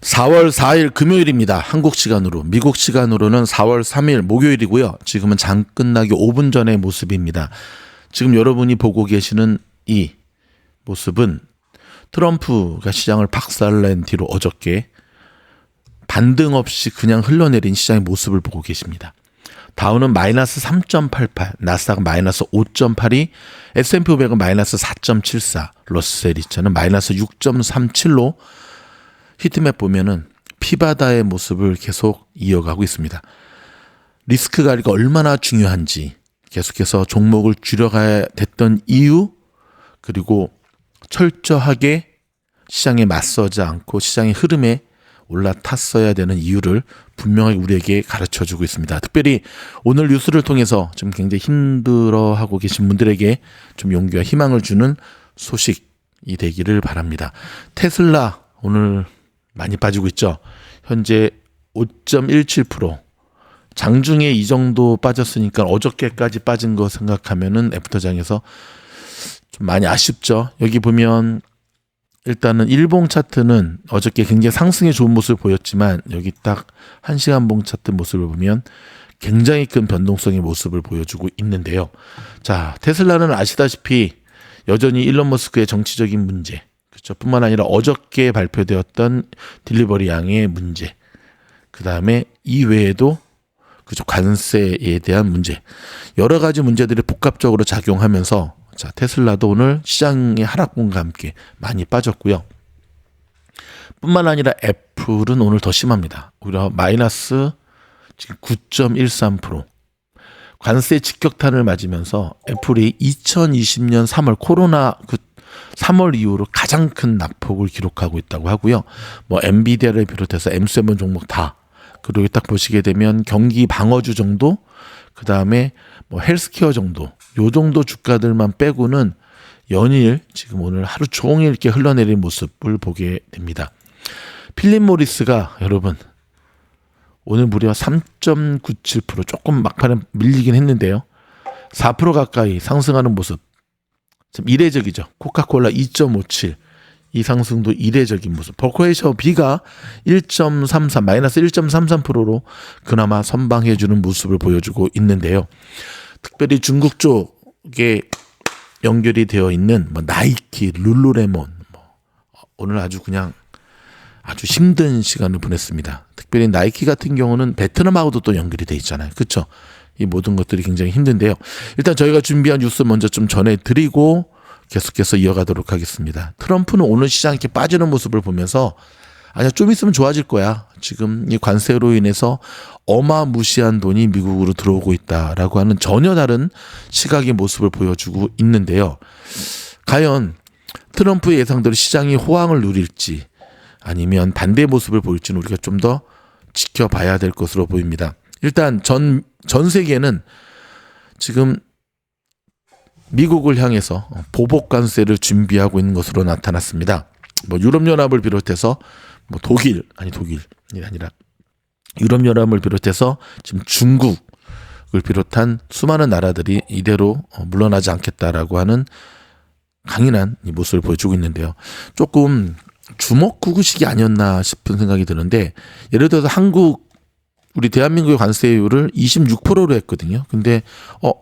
4월 4일 금요일입니다. 한국 시간으로. 미국 시간으로는 4월 3일 목요일이고요. 지금은 장 끝나기 5분 전의 모습입니다. 지금 여러분이 보고 계시는 이 모습은 트럼프가 시장을 박살낸 뒤로 어저께 반등 없이 그냥 흘러내린 시장의 모습을 보고 계십니다. 다우는 마이너스 3.88, 나스닥은 마이너스 5.82, S&P 500은 마이너스 4.74, 러셀 2000은 마이너스 6.37로 히트맵 보면은 피바다의 모습을 계속 이어가고 있습니다. 리스크 관리가 얼마나 중요한지, 계속해서 종목을 줄여가야 됐던 이유, 그리고 철저하게 시장에 맞서지 않고 시장의 흐름에 올라탔어야 되는 이유를 분명하게 우리에게 가르쳐주고 있습니다. 특별히 오늘 뉴스를 통해서 좀 굉장히 힘들어하고 계신 분들에게 좀 용기와 희망을 주는 소식이 되기를 바랍니다. 테슬라 오늘 많이 빠지고 있죠. 현재 5.17%. 장중에 이 정도 빠졌으니까 어저께까지 빠진 거 생각하면은 애프터장에서 좀 많이 아쉽죠. 여기 보면 일단은 일봉 차트는 어저께 굉장히 상승에 좋은 모습을 보였지만 여기 딱 1시간 봉 차트 모습을 보면 굉장히 큰 변동성의 모습을 보여주고 있는데요. 자, 테슬라는 아시다시피 여전히 일론 머스크의 정치적인 문제, 그렇죠. 뿐만 아니라 어저께 발표되었던 딜리버리 양의 문제, 그 다음에 이외에도 그죠, 관세에 대한 문제, 여러 가지 문제들이 복합적으로 작용하면서 자, 테슬라도 오늘 시장의 하락분과 함께 많이 빠졌고요. 뿐만 아니라 애플은 오늘 더 심합니다. 오히려 마이너스 지금 9.13%. 관세 직격탄을 맞으면서 애플이 2020년 3월 코로나 3월 이후로 가장 큰 낙폭을 기록하고 있다고 하고요. 뭐 엔비디아를 비롯해서 M7 종목 다. 그리고 딱 보시게 되면 경기 방어주 정도, 그 다음에 뭐 헬스케어 정도, 요 정도 주가들만 빼고는 연일 지금 오늘 하루 종일 이렇게 흘러내린 모습을 보게 됩니다. 필립 모리스가 여러분 오늘 무려 3.97% 조금 막판에 밀리긴 했는데요. 4% 가까이 상승하는 모습 참 이례적이죠. 코카콜라 2.57, 이 상승도 이례적인 모습. 버크웨이셔 B가 1.33, 마이너스 1.33%로 그나마 선방해주는 모습을 보여주고 있는데요. 특별히 중국 쪽에 연결이 되어 있는 뭐 나이키, 룰루레몬, 오늘 아주 그냥 아주 힘든 시간을 보냈습니다. 특별히 나이키 같은 경우는 베트남하고도 또 연결이 돼 있잖아요. 그렇죠? 이 모든 것들이 굉장히 힘든데요. 일단 저희가 준비한 뉴스 먼저 좀 전해드리고 계속해서 이어가도록 하겠습니다. 트럼프는 오늘 시장 이렇게 빠지는 모습을 보면서 아니야, 좀 있으면 좋아질 거야. 지금 이 관세로 인해서 어마무시한 돈이 미국으로 들어오고 있다라고 하는 전혀 다른 시각의 모습을 보여주고 있는데요. 과연 트럼프의 예상대로 시장이 호황을 누릴지 아니면 반대의 모습을 보일지는 우리가 좀 더 지켜봐야 될 것으로 보입니다. 일단 전 세계는 지금 미국을 향해서 보복 관세를 준비하고 있는 것으로 나타났습니다. 뭐 유럽연합을 비롯해서 뭐 독일이 아니라 유럽연합을 비롯해서 지금 중국을 비롯한 수많은 나라들이 이대로 물러나지 않겠다라고 하는 강인한 이 모습을 보여주고 있는데요. 조금 주먹구구식이 아니었나 싶은 생각이 드는데, 예를 들어서 우리 대한민국의 관세율을 26%로 했거든요. 근데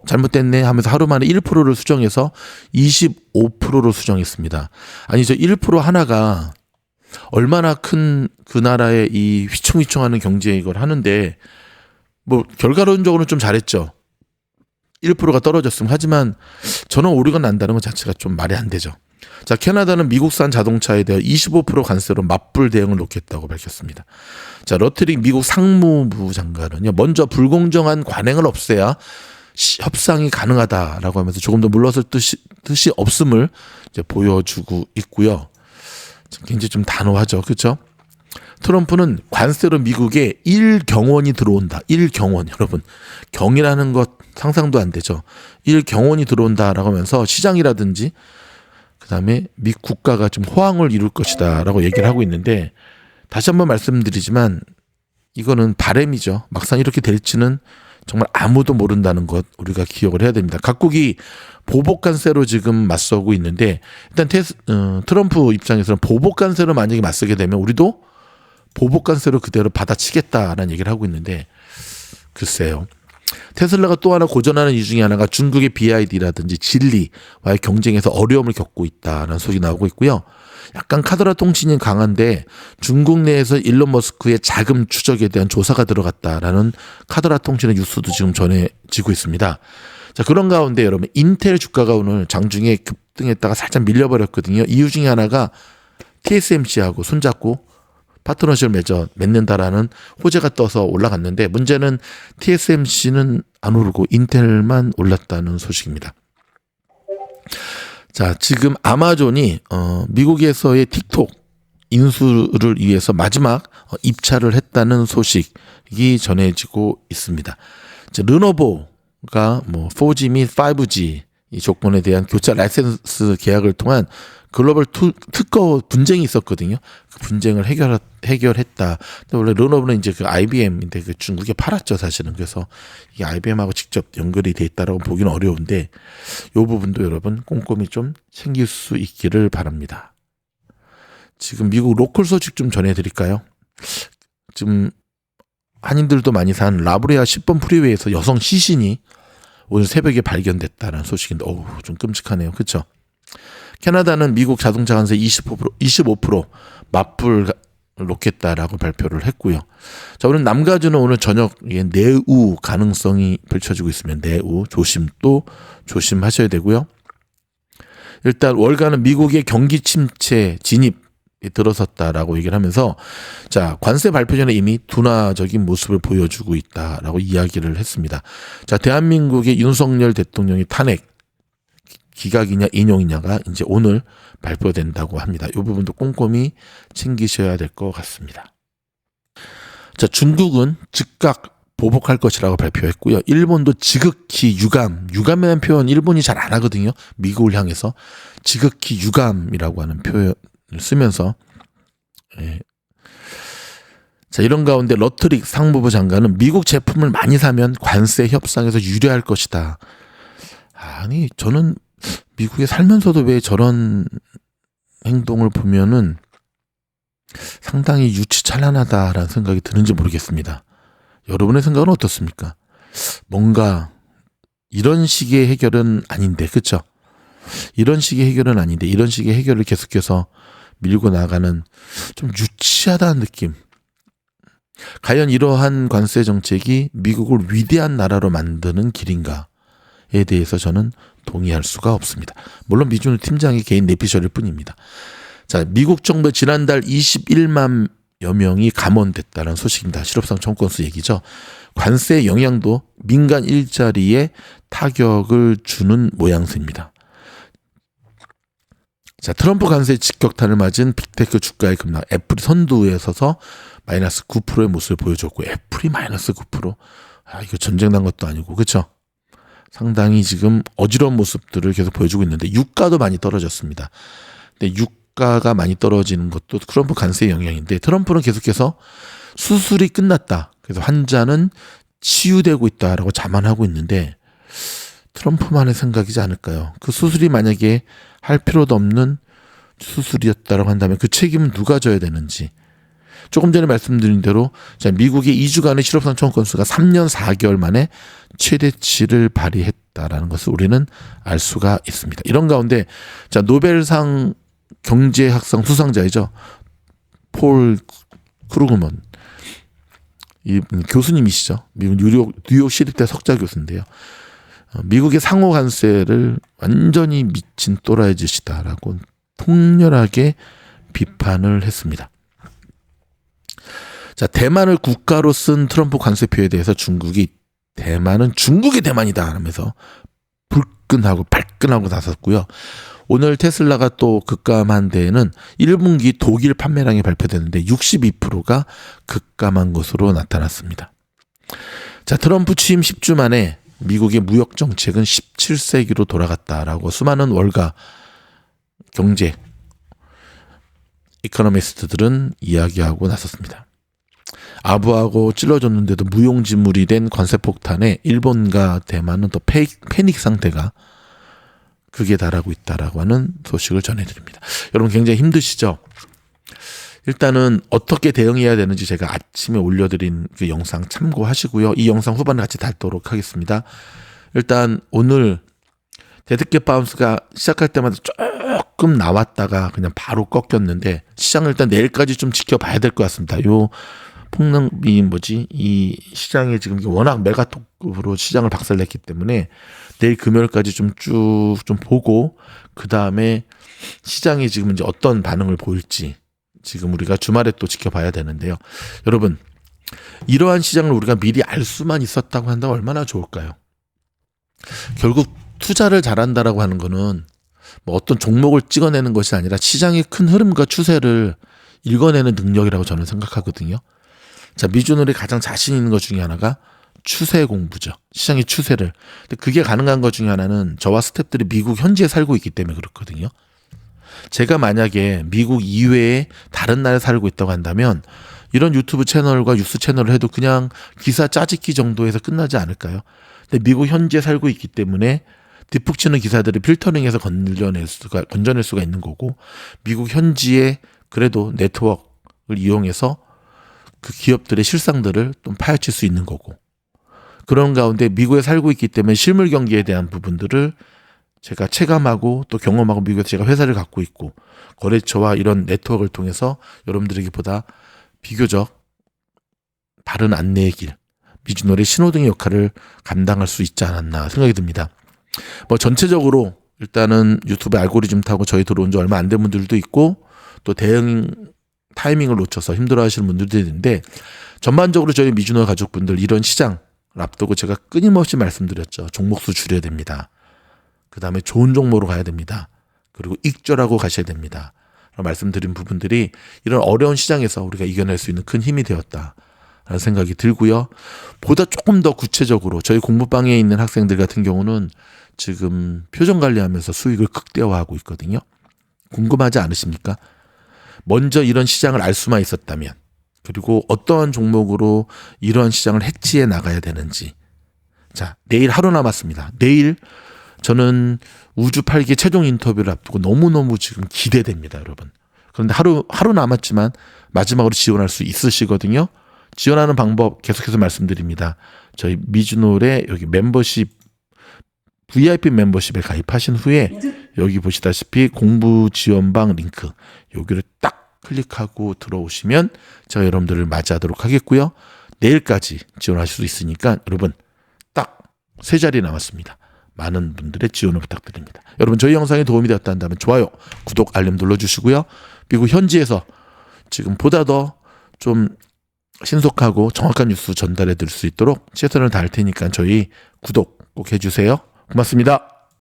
잘못됐네 하면서 하루 만에 1%를 수정해서 25%로 수정했습니다. 아니 저 1% 하나가 얼마나 큰 그 나라의 이 휘청휘청하는 경제 이걸 하는데, 뭐 결과론적으로는 좀 잘했죠. 1%가 떨어졌으면. 하지만 저는 오류가 난다는 것 자체가 좀 말이 안 되죠. 자, 캐나다는 미국산 자동차에 대해 25% 관세로 맞불 대응을 놓겠다고 밝혔습니다. 자, 러트릭 미국 상무부 장관은요, 먼저 불공정한 관행을 없애야 협상이 가능하다라고 하면서 조금 더 물러설 뜻이 없음을 이제 보여주고 있고요. 굉장히 좀 단호하죠, 그렇죠? 트럼프는 관세로 미국에 1경원이 들어온다. 1경원, 여러분, 경이라는 것 상상도 안 되죠. 1경원이 들어온다라고 하면서 시장이라든지 그다음에 미 국가가 좀 호황을 이룰 것이다라고 얘기를 하고 있는데, 다시 한번 말씀드리지만 이거는 바람이죠. 막상 이렇게 될지는 정말 아무도 모른다는 것 우리가 기억을 해야 됩니다. 각국이 보복 관세로 지금 맞서고 있는데, 일단 트럼프 입장에서는 보복 관세로 만약에 맞서게 되면 우리도 보복 관세로 그대로 받아치겠다라는 얘기를 하고 있는데 글쎄요. 테슬라가 또 하나 고전하는 이유 중에 하나가 중국의 BYD라든지 진리와의 경쟁에서 어려움을 겪고 있다는 소식이 나오고 있고요. 약간 카더라 통신이 강한데 중국 내에서 일론 머스크의 자금 추적에 대한 조사가 들어갔다라는 카더라 통신의 뉴스도 지금 전해지고 있습니다. 자, 그런 가운데 여러분 인텔 주가가 오늘 장중에 급등했다가 살짝 밀려버렸거든요. 이유 중에 하나가 TSMC하고 손잡고 파트너십을 맺는다라는 호재가 떠서 올라갔는데 문제는 TSMC는 안 오르고 인텔만 올랐다는 소식입니다. 자, 지금 아마존이 미국에서의 틱톡 인수를 위해서 마지막 입찰을 했다는 소식이 전해지고 있습니다. 자, 르노보가 4G 및 5G 이 조건에 대한 교차 라이센스 계약을 통한 글로벌 특허 분쟁이 있었거든요. 그 분쟁을 해결했다. 근데 원래 르노브는 이제 그 IBM인데 그 중국에 팔았죠, 사실은. 그래서 이게 IBM하고 직접 연결이 돼 있다라고 보기는 어려운데 이 부분도 여러분 꼼꼼히 좀 챙길 수 있기를 바랍니다. 지금 미국 로컬 소식 좀 전해드릴까요? 지금 한인들도 많이 산 라브레아 10번 프리웨이에서 여성 시신이 오늘 새벽에 발견됐다는 소식인데 좀 끔찍하네요. 그렇죠? 캐나다는 미국 자동차 관세 25% 맞불 놓겠다라고 발표를 했고요. 자, 오늘 남가주는 오늘 저녁에 내우 가능성이 펼쳐지고 있으면 내우 조심하셔야 되고요. 일단 월가는 미국의 경기 침체 진입에 들어섰다라고 얘기를 하면서 자, 관세 발표 전에 이미 둔화적인 모습을 보여주고 있다라고 이야기를 했습니다. 자, 대한민국의 윤석열 대통령이 탄핵 기각이냐 인용이냐가 이제 오늘 발표된다고 합니다. 이 부분도 꼼꼼히 챙기셔야 될 것 같습니다. 자, 중국은 즉각 보복할 것이라고 발표했고요. 일본도 지극히 유감이라는 표현 일본이 잘 안 하거든요. 미국을 향해서 지극히 유감이라고 하는 표현을 쓰면서 자, 이런 가운데 러트릭 상무부 장관은 미국 제품을 많이 사면 관세 협상에서 유리할 것이다. 아니, 저는 미국에 살면서도 왜 저런 행동을 보면은 상당히 유치찬란하다라는 생각이 드는지 모르겠습니다. 여러분의 생각은 어떻습니까? 뭔가 이런 식의 해결은 아닌데, 그렇죠? 이런 식의 해결은 아닌데 이런 식의 해결을 계속해서 밀고 나가는 좀 유치하다는 느낌. 과연 이러한 관세 정책이 미국을 위대한 나라로 만드는 길인가에 대해서 저는 동의할 수가 없습니다. 물론 미준 팀장의 개인 내피셜일 뿐입니다. 자, 미국 정부의 지난달 21만여 명이 감원됐다는 소식입니다. 실업상 청구건수 얘기죠. 관세의 영향도 민간 일자리에 타격을 주는 모양새입니다. 자, 트럼프 관세 직격탄을 맞은 빅테크 주가의 급락. 애플이 선두에 서서 마이너스 9%의 모습을 보여줬고 애플이 마이너스 9%. 이거 전쟁 난 것도 아니고 그렇죠? 상당히 지금 어지러운 모습들을 계속 보여주고 있는데 유가도 많이 떨어졌습니다. 근데 유가가 많이 떨어지는 것도 트럼프 관세의 영향인데 트럼프는 계속해서 수술이 끝났다. 그래서 환자는 치유되고 있다라고 자만하고 있는데 트럼프만의 생각이지 않을까요? 그 수술이 만약에 할 필요도 없는 수술이었다라고 한다면 그 책임은 누가 져야 되는지. 조금 전에 말씀드린 대로 미국의 2주간의 실업상 청구 건수가 3년 4개월 만에 최대치를 발휘했다라는 것을 우리는 알 수가 있습니다. 이런 가운데 자, 노벨상 경제학상 수상자이죠. 폴 크루그먼 이 교수님이시죠. 미국 뉴욕 시립대 석좌 교수인데요. 미국의 상호 관세를 완전히 미친 또라이 짓이다라고 통렬하게 비판을 했습니다. 자, 대만을 국가로 쓴 트럼프 관세표에 대해서 중국이 대만은 중국의 대만이다 하면서 불끈하고 발끈하고 나섰고요. 오늘 테슬라가 또 급감한 데에는 1분기 독일 판매량이 발표됐는데 62%가 급감한 것으로 나타났습니다. 자, 트럼프 취임 10주 만에 미국의 무역 정책은 17세기로 돌아갔다라고 수많은 월가 경제 이코노미스트들은 이야기하고 나섰습니다. 아부하고 찔러줬는데도 무용지물이 된 관세폭탄에 일본과 대만은 또 패닉 상태가 극에 달하고 있다라고 하는 소식을 전해드립니다. 여러분 굉장히 힘드시죠? 일단은 어떻게 대응해야 되는지 제가 아침에 올려드린 그 영상 참고하시고요. 이 영상 후반에 같이 다루도록 하겠습니다. 일단 오늘 데드캣 바운스가 시작할 때마다 조금 나왔다가 그냥 바로 꺾였는데 시장을 일단 내일까지 좀 지켜봐야 될 것 같습니다. 요 폭락이 이 시장이 지금 워낙 메가톱으로 시장을 박살냈기 때문에 내일 금요일까지 좀 쭉 좀 보고 그 다음에 시장이 지금 이제 어떤 반응을 보일지 지금 우리가 주말에 또 지켜봐야 되는데요. 여러분, 이러한 시장을 우리가 미리 알 수만 있었다고 한다면 얼마나 좋을까요? 결국 투자를 잘한다라고 하는 거는 뭐 어떤 종목을 찍어내는 것이 아니라 시장의 큰 흐름과 추세를 읽어내는 능력이라고 저는 생각하거든요. 자, 미주놀이 가장 자신 있는 것 중에 하나가 추세 공부죠. 시장의 추세를. 근데 그게 가능한 것 중에 하나는 저와 스태프들이 미국 현지에 살고 있기 때문에 그렇거든요. 제가 만약에 미국 이외에 다른 나라에 살고 있다고 한다면 이런 유튜브 채널과 뉴스 채널을 해도 그냥 기사 짜집기 정도에서 끝나지 않을까요? 근데 미국 현지에 살고 있기 때문에 뒷북치는 기사들을 필터링해서 건져낼 수가 있는 거고, 미국 현지에 그래도 네트워크를 이용해서 그 기업들의 실상들을 좀 파헤칠 수 있는 거고, 그런 가운데 미국에 살고 있기 때문에 실물 경기에 대한 부분들을 제가 체감하고 또 경험하고 미국에서 제가 회사를 갖고 있고 거래처와 이런 네트워크를 통해서 여러분들에게 보다 비교적 바른 안내의 길, 미주놀이의 신호등의 역할을 감당할 수 있지 않았나 생각이 듭니다. 뭐 전체적으로 일단은 유튜브 알고리즘 타고 저희 들어온 지 얼마 안 된 분들도 있고 또 대응 타이밍을 놓쳐서 힘들어하시는 분들도 있는데, 전반적으로 저희 미주놀이 가족분들 이런 시장을 앞두고 제가 끊임없이 말씀드렸죠. 종목수 줄여야 됩니다. 그 다음에 좋은 종목으로 가야 됩니다. 그리고 익절하고 가셔야 됩니다. 말씀드린 부분들이 이런 어려운 시장에서 우리가 이겨낼 수 있는 큰 힘이 되었다라는 생각이 들고요. 보다 조금 더 구체적으로 저희 공부방에 있는 학생들 같은 경우는 지금 표정 관리하면서 수익을 극대화하고 있거든요. 궁금하지 않으십니까? 먼저 이런 시장을 알 수만 있었다면, 그리고 어떠한 종목으로 이런 시장을 해치해 나가야 되는지. 자, 내일 하루 남았습니다. 내일 저는 우주 8기 최종 인터뷰를 앞두고 너무너무 지금 기대됩니다, 여러분. 그런데 하루 남았지만 마지막으로 지원할 수 있으시거든요. 지원하는 방법 계속해서 말씀드립니다. 저희 미주놀의 여기 멤버십, VIP 멤버십에 가입하신 후에 여기 보시다시피 공부 지원방 링크, 여기를 딱 클릭하고 들어오시면 제가 여러분들을 맞이하도록 하겠고요. 내일까지 지원하실 수 있으니까 여러분 딱 3자리 남았습니다. 많은 분들의 지원을 부탁드립니다. 여러분, 저희 영상이 도움이 되었다 한다면 좋아요, 구독, 알림 눌러주시고요. 미국 현지에서 지금 보다 더 좀 신속하고 정확한 뉴스 전달해 드릴 수 있도록 최선을 다할 테니까 저희 구독 꼭 해주세요. 고맙습니다.